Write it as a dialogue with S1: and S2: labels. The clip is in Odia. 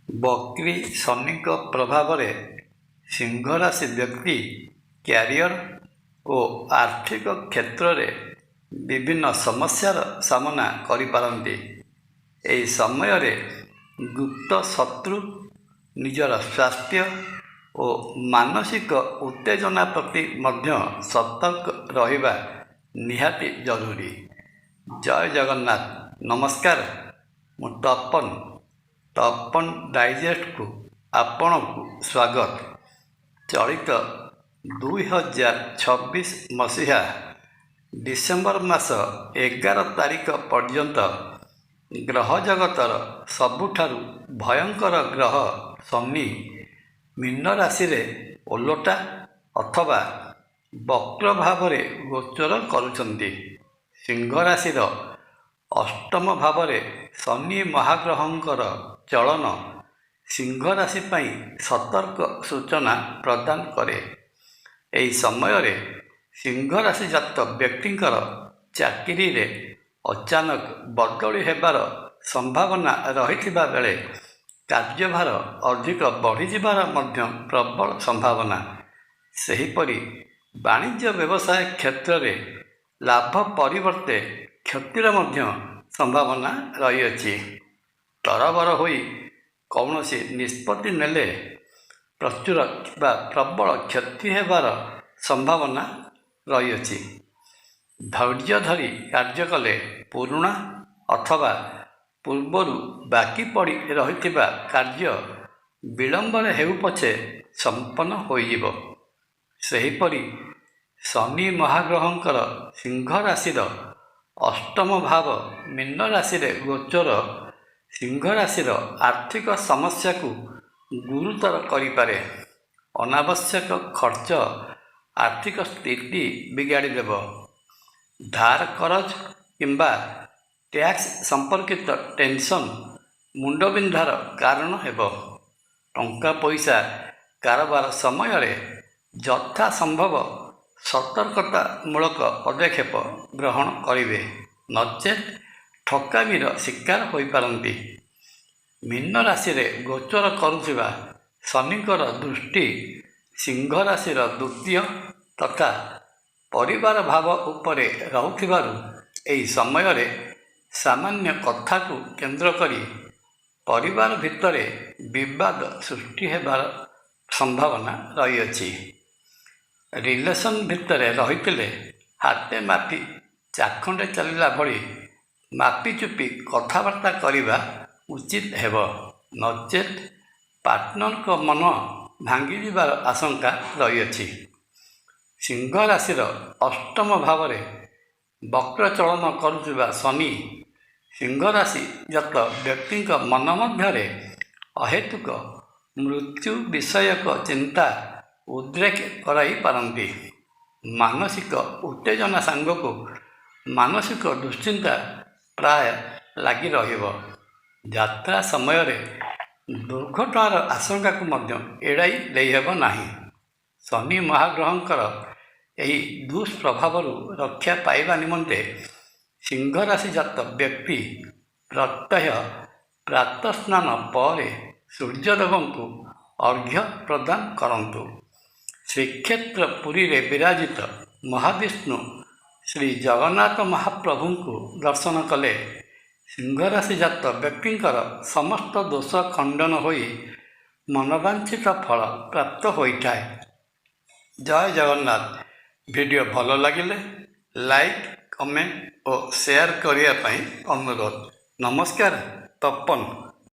S1: ବକ୍ରି ଶନିଙ୍କ ପ୍ରଭାବରେ ସିଂହ ରାଶି ବ୍ୟକ୍ତି କ୍ୟାରିୟର ଓ ଆର୍ଥିକ କ୍ଷେତ୍ରରେ ବିଭିନ୍ନ ସମସ୍ୟାର ସାମନା କରିପାରନ୍ତି। ଏହି ସମୟରେ ଗୁପ୍ତ ଶତ୍ରୁ, ନିଜର ସ୍ୱାସ୍ଥ୍ୟ ଓ ମାନସିକ ଉତ୍ତେଜନା ପ୍ରତି ମଧ୍ୟ ସତର୍କ ରହିବା ନିହାତି ଜରୁରୀ। ଜୟ ଜଗନ୍ନାଥ। ନମସ୍କାର, ମୁଁ ତପନ ଡାଇଜେଷ୍ଟକୁ ଆପଣଙ୍କୁ ସ୍ୱାଗତ। ଚଳିତ 2026 ମସିହା ଡିସେମ୍ବର ମାସ 11 ତାରିଖ ପର୍ଯ୍ୟନ୍ତ ଗ୍ରହ ଜଗତର ସବୁଠାରୁ ଭୟଙ୍କର ଗ୍ରହ ଶନି ମୀନ ରାଶିରେ ଓଲଟା ଅଥବା ବକ୍ର ଭାବରେ ଗୋଚର କରୁଛନ୍ତି। ସିଂହ ରାଶିର ଅଷ୍ଟମ ଭାବରେ ଶନି ମହାଗ୍ରହଙ୍କର ଚଳନ ସିଂହ ରାଶି ପାଇଁ ସତର୍କ ସୂଚନା ପ୍ରଦାନ କରେ। ଏହି ସମୟରେ ସିଂହ ରାଶି ଜାତ ବ୍ୟକ୍ତିଙ୍କର ଚାକିରିରେ ଅଚାନକ ବଦଳି ହେବାର ସମ୍ଭାବନା ରହିଥିବା ବେଳେ କାର୍ଯ୍ୟଭାର ଅଧିକ ବଢ଼ିଯିବାର ମଧ୍ୟ ପ୍ରବଳ ସମ୍ଭାବନା। ସେହିପରି ବାଣିଜ୍ୟ ବ୍ୟବସାୟ କ୍ଷେତ୍ରରେ ଲାଭ ପରିବର୍ତ୍ତେ କ୍ଷତିର ମଧ୍ୟ ସମ୍ଭାବନା ରହିଅଛି। ତରବର ହୋଇ କୌଣସି ନିଷ୍ପତ୍ତି ନେଲେ ପ୍ରଚୁର ବା ପ୍ରବଳ କ୍ଷତି ହେବାର ସମ୍ଭାବନା ରହିଅଛି। ଧୈର୍ଯ୍ୟ ଧରି କାର୍ଯ୍ୟ କଲେ ପୁରୁଣା ଅଥବା ପୂର୍ବରୁ ବାକି ପଡ଼ି ରହିଥିବା କାର୍ଯ୍ୟ ବିଳମ୍ବରେ ହେଉ ପଛେ ସମ୍ପନ୍ନ ହୋଇଯିବ। ସେହିପରି ଶନି ମହାଗ୍ରହଙ୍କର ସିଂହ ରାଶିର ଅଷ୍ଟମ ଭାବ ମୀନ ରାଶିରେ ଗୋଚର ସିଂହ ରାଶିର ଆର୍ଥିକ ସମସ୍ୟାକୁ ଗୁରୁତର କରିପାରେ। ଅନାବଶ୍ୟକ ଖର୍ଚ୍ଚ ଆର୍ଥିକ ସ୍ଥିତି ବିଗାଡ଼ିଦେବ। ଧାର କରଜ କିମ୍ବା ଟ୍ୟାକ୍ସ ସମ୍ପର୍କିତ ଟେନସନ୍ ମୁଣ୍ଡବିନ୍ଧାର କାରଣ ହେବ। ଟଙ୍କା ପଇସା କାରବାର ସମୟରେ ଯଥା ସମ୍ଭବ ସତର୍କତାମୂଳକ ପଦକ୍ଷେପ ଗ୍ରହଣ କରିବେ, ନଚେତ୍ ଠକାମିର ଶିକାର ହୋଇପାରନ୍ତି। ମୀନ ରାଶିରେ ଗୋଚର କରୁଥିବା ଶନିଙ୍କର ଦୃଷ୍ଟି ସିଂହ ରାଶିର ଦ୍ୱିତୀୟ ତଥା ପରିବାର ଭାବ ଉପରେ ରହୁଥିବାରୁ ଏହି ସମୟରେ ସାମାନ୍ୟ କଥାକୁ କେନ୍ଦ୍ର କରି ପରିବାର ଭିତରେ ବିବାଦ ସୃଷ୍ଟି ହେବାର ସମ୍ଭାବନା ରହିଅଛି। ରିଲେସନ୍ ଭିତରେ ରହିଥିଲେ ହାତେ ମାପି ଚାଖଣ୍ଡେ ଚାଲିଲା ଭଳି ମାପିଚୁପି କଥାବାର୍ତ୍ତା କରିବା ଉଚିତ ହେବ, ନଚେତ୍ ପାର୍ଟନରଙ୍କ ମନ ଭାଙ୍ଗିଯିବାର ଆଶଙ୍କା ରହିଅଛି। ସିଂହ ରାଶିର ଅଷ୍ଟମ ଭାବରେ ବକ୍ର ଚଳନ କରୁଥିବା ଶନି ସିଂହ ରାଶି ଜାତ ବ୍ୟକ୍ତିଙ୍କ ମନ ମଧ୍ୟରେ ଅହେତୁକ ମୃତ୍ୟୁ ବିଷୟକ ଚିନ୍ତା ଉଦ୍ରେକ କରାଇ ପାରନ୍ତି। ମାନସିକ ଉତ୍ତେଜନା ସାଙ୍ଗକୁ ମାନସିକ ଦୁଶ୍ଚିନ୍ତା ପ୍ରାୟ ଲାଗି ରହିବ। ଯାତ୍ରା ସମୟରେ ଦୁର୍ଘଟଣାର ଆଶଙ୍କାକୁ ମଧ୍ୟ ଏଡ଼ାଇ ଦେଇହେବ ନାହିଁ। ଶନି ମହାଗ୍ରହଙ୍କର ଏହି ଦୁଷ୍ପ୍ରଭାବରୁ ରକ୍ଷା ପାଇବା ନିମନ୍ତେ ସିଂହ ରାଶି ଜାତ ବ୍ୟକ୍ତି ପ୍ରତ୍ୟହ ପ୍ରାତଃସ୍ନାନ ପରେ ସୂର୍ଯ୍ୟଦେବଙ୍କୁ ଅର୍ଘ୍ୟ ପ୍ରଦାନ କରନ୍ତୁ। ଶ୍ରୀକ୍ଷେତ୍ର ପୁରୀରେ ବିରାଜିତ ମହାବିଷ୍ଣୁ ଶ୍ରୀ ଜଗନ୍ନାଥ ମହାପ୍ରଭୁଙ୍କୁ ଦର୍ଶନ କଲେ ସିଂହ ରାଶି ଜାତ ବ୍ୟକ୍ତିଙ୍କର ସମସ୍ତ ଦୋଷ ଖଣ୍ଡନ ହୋଇ ମନବାଞ୍ଛିତ ଫଳ ପ୍ରାପ୍ତ ହୋଇଥାଏ। ଜୟ ଜଗନ୍ନାଥ। ଭିଡ଼ିଓ ଭଲ ଲାଗିଲେ ଲାଇକ୍, କମେଣ୍ଟ ଓ ସେୟାର କରିବା ପାଇଁ ଅନୁରୋଧ। ନମସ୍କାର। ତପନ।